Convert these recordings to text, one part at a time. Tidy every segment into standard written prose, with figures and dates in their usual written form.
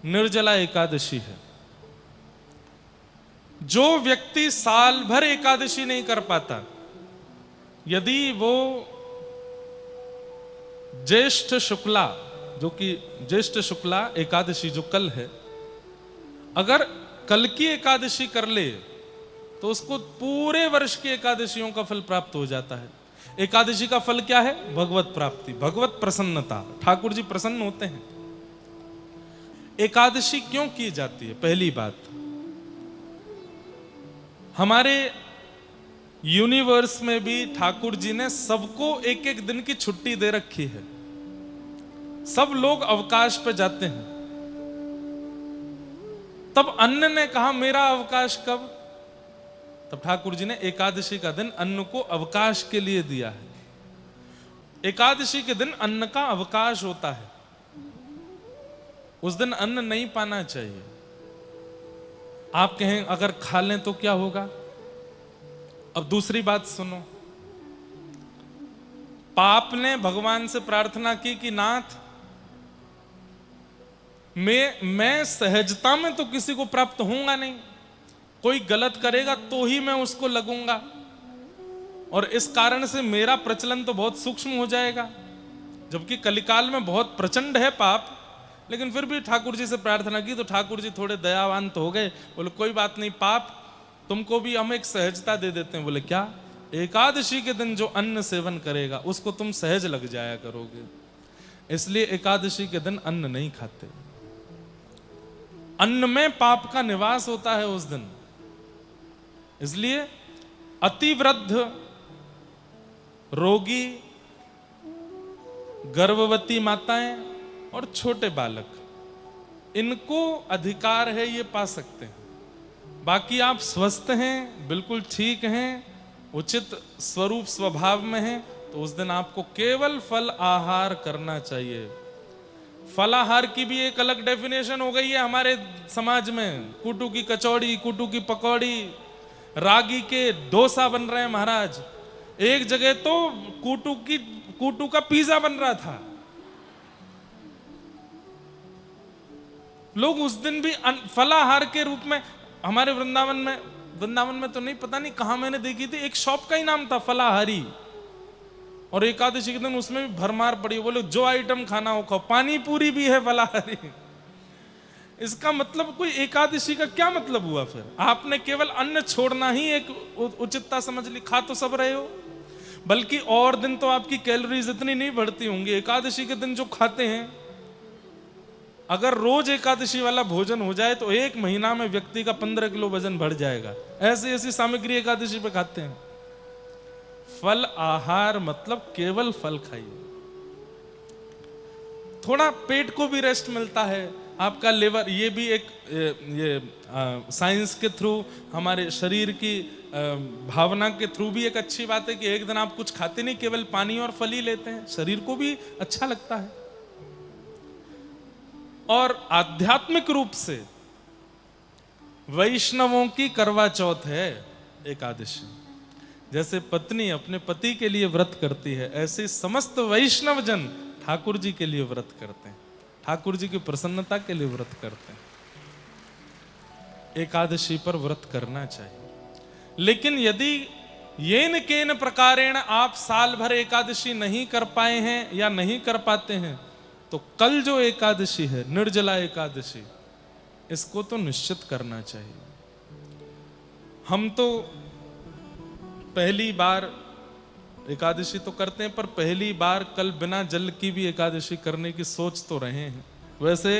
निर्जला एकादशी है। जो व्यक्ति साल भर एकादशी नहीं कर पाता, यदि वो ज्येष्ठ शुक्ला, जो कि ज्येष्ठ शुक्ला एकादशी जो कल है, अगर कल की एकादशी कर ले तो उसको पूरे वर्ष की एकादशियों का फल प्राप्त हो जाता है। एकादशी का फल क्या है? भगवत प्राप्ति, भगवत प्रसन्नता। ठाकुर जी प्रसन्न होते हैं। एकादशी क्यों की जाती है? पहली बात, हमारे यूनिवर्स में भी ठाकुर जी ने सबको एक एक दिन की छुट्टी दे रखी है। सब लोग अवकाश पे जाते हैं। तब अन्न ने कहा मेरा अवकाश कब? तब ठाकुर जी ने एकादशी का दिन अन्न को अवकाश के लिए दिया है। एकादशी के दिन अन्न का अवकाश होता है। उस दिन अन्न नहीं पाना चाहिए। आप कहें अगर खा लें तो क्या होगा? अब दूसरी बात सुनो, पाप ने भगवान से प्रार्थना की कि नाथ मैं सहजता में तो किसी को प्राप्त होऊंगा नहीं, कोई गलत करेगा तो ही मैं उसको लगूंगा, और इस कारण से मेरा प्रचलन तो बहुत सूक्ष्म हो जाएगा। जबकि कलिकाल में बहुत प्रचंड है पाप, लेकिन फिर भी ठाकुर जी से प्रार्थना की तो ठाकुर जी थोड़े दयावान तो हो गए। बोले कोई बात नहीं, पाप तुमको भी हम एक सहजता दे देते हैं। बोले क्या? एकादशी के दिन जो अन्न सेवन करेगा उसको तुम सहज लग जाया करोगे, इसलिए एकादशी के दिन अन्न नहीं खाते। अन्न में पाप का निवास होता है उस दिन, इसलिए अतिवृद्ध, रोगी, गर्भवती माताएं और छोटे बालक, इनको अधिकार है, ये पा सकते हैं। बाकी आप स्वस्थ हैं, बिल्कुल ठीक हैं, उचित स्वरूप स्वभाव में हैं, तो उस दिन आपको केवल फल आहार करना चाहिए। फलाहार की भी एक अलग डेफिनेशन हो गई है हमारे समाज में। कूटू की कचौड़ी, कूटू की पकौड़ी, रागी के डोसा बन रहे हैं महाराज। एक जगह तो कूटू का पिज्जा बन रहा था। लोग उस दिन भी फलाहार के रूप में, हमारे वृंदावन में तो नहीं, पता नहीं कहां मैंने देखी थी, एक शॉप का ही नाम था फलाहारी, और एकादशी के दिन उसमें भी भरमार पड़ी। बोले जो आइटम खाना हो खाओ, पानी पूरी भी है फलाहारी। इसका मतलब कोई एकादशी का क्या मतलब हुआ? फिर आपने केवल अन्न छोड़ना ही एक उचितता समझ ली। खा तो सब रहे हो, बल्कि और दिन तो आपकी कैलोरीज इतनी नहीं बढ़ती होंगी। एकादशी के दिन जो खाते हैं, अगर रोज एकादशी वाला भोजन हो जाए तो एक महीना में व्यक्ति का 15 किलो वजन बढ़ जाएगा। ऐसी ऐसी सामग्री एकादशी पे खाते हैं। फल आहार मतलब केवल फल खाइए, थोड़ा पेट को भी रेस्ट मिलता है, आपका लिवर, ये भी एक साइंस के थ्रू, हमारे शरीर की भावना के थ्रू भी एक अच्छी बात है कि एक दिन आप कुछ खाते नहीं, केवल पानी और फल ही लेते हैं, शरीर को भी अच्छा लगता है। और आध्यात्मिक रूप से वैष्णवों की करवा चौथ है एकादशी। जैसे पत्नी अपने पति के लिए व्रत करती है, ऐसे समस्त वैष्णव जन ठाकुर जी के लिए व्रत करते हैं, ठाकुर जी की प्रसन्नता के लिए व्रत करते हैं। एकादशी पर व्रत करना चाहिए। लेकिन यदि येन केन प्रकारेण आप साल भर एकादशी नहीं कर पाए हैं या नहीं कर पाते हैं, तो कल जो एकादशी है, निर्जला एकादशी, इसको तो निश्चित करना चाहिए। हम तो पहली बार एकादशी तो करते हैं, पर पहली बार कल बिना जल की भी एकादशी करने की सोच तो रहे हैं। वैसे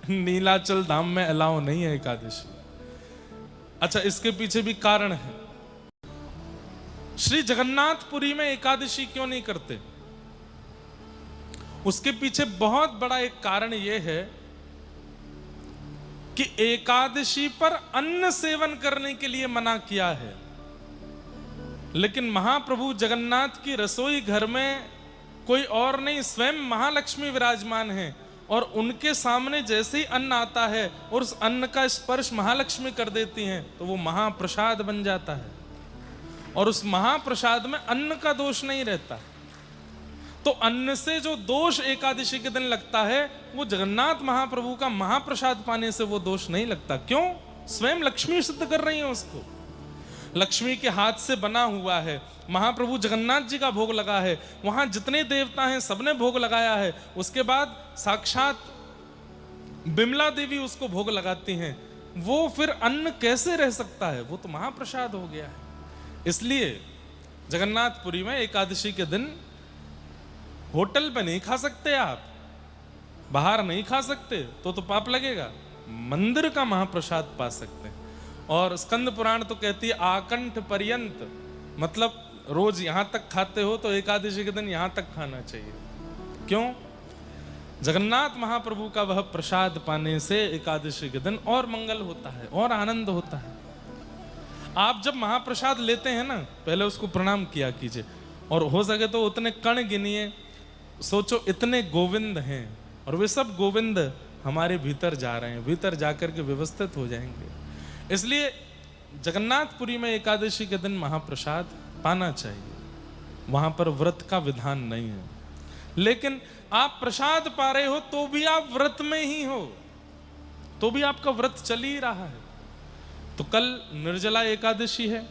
नीलाचल धाम में अलाउ नहीं है एकादशी। अच्छा, इसके पीछे भी कारण है। श्री जगन्नाथपुरी में एकादशी क्यों नहीं करते? उसके पीछे बहुत बड़ा एक कारण यह है कि एकादशी पर अन्न सेवन करने के लिए मना किया है, लेकिन महाप्रभु जगन्नाथ की रसोई घर में कोई और नहीं, स्वयं महालक्ष्मी विराजमान है, और उनके सामने जैसे ही अन्न आता है और उस अन्न का स्पर्श महालक्ष्मी कर देती हैं, तो वो महाप्रसाद बन जाता है, और उस महाप्रसाद में अन्न का दोष नहीं रहता। तो अन्न से जो दोष एकादशी के दिन लगता है वो जगन्नाथ महाप्रभु का महाप्रसाद पाने से वो दोष नहीं लगता। क्यों? स्वयं लक्ष्मी सिद्ध कर रही है उसको। लक्ष्मी के हाथ से बना हुआ है, महाप्रभु जगन्नाथ जी का भोग लगा है, वहां जितने देवता हैं सबने भोग लगाया है, उसके बाद साक्षात बिमला देवी उसको भोग लगाती हैं, वो फिर अन्न कैसे रह सकता है? वो तो महाप्रसाद हो गया है। इसलिए जगन्नाथपुरी में एकादशी के दिन होटल पे नहीं खा सकते, आप बाहर नहीं खा सकते तो पाप लगेगा, मंदिर का महाप्रसाद पा सकते हैं। और स्कंद पुराण तो कहती है आकंठ पर्यंत, मतलब रोज यहां तक खाते हो तो एकादशी के दिन यहां तक खाना चाहिए। क्यों? जगन्नाथ महाप्रभु का वह प्रसाद पाने से एकादशी के दिन और मंगल होता है और आनंद होता है। आप जब महाप्रसाद लेते हैं ना, पहले उसको प्रणाम किया कीजिए, और हो सके तो उतने कण गिनिए। सोचो इतने गोविंद हैं और वे सब गोविंद हमारे भीतर जा रहे हैं, भीतर जाकर के व्यवस्थित हो जाएंगे। इसलिए जगन्नाथपुरी में एकादशी के दिन महाप्रसाद पाना चाहिए, वहां पर व्रत का विधान नहीं है। लेकिन आप प्रसाद पा रहे हो तो भी आप व्रत में ही हो, तो भी आपका व्रत चल ही रहा है। तो कल निर्जला एकादशी है।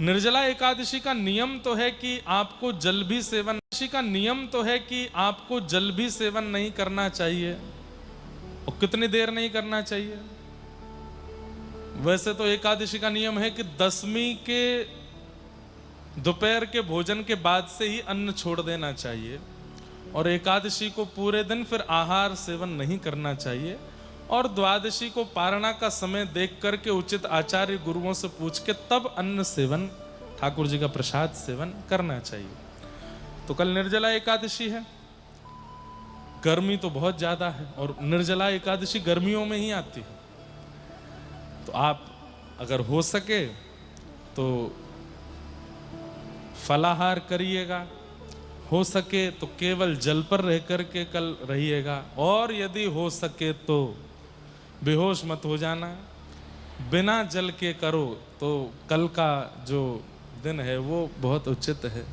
निर्जला एकादशी का नियम तो है कि आपको जल भी सेवन नहीं करना चाहिए। और कितनी देर नहीं करना चाहिए? वैसे तो एकादशी का नियम है कि 10वीं के दोपहर के भोजन के बाद से ही अन्न छोड़ देना चाहिए, और एकादशी को पूरे दिन फिर आहार सेवन नहीं करना चाहिए, और द्वादशी को पारणा का समय देख करके उचित आचार्य गुरुओं से पूछ के तब अन्न सेवन, ठाकुर जी का प्रसाद सेवन करना चाहिए। तो कल निर्जला एकादशी है। गर्मी तो बहुत ज्यादा है और निर्जला एकादशी गर्मियों में ही आती है। तो आप अगर हो सके तो फलाहार करिएगा, हो सके तो केवल जल पर रह करके कल रहिएगा, और यदि हो सके तो बेहोश मत हो जाना। बिना जल के करो तो कल का जो दिन है वो बहुत उचित है।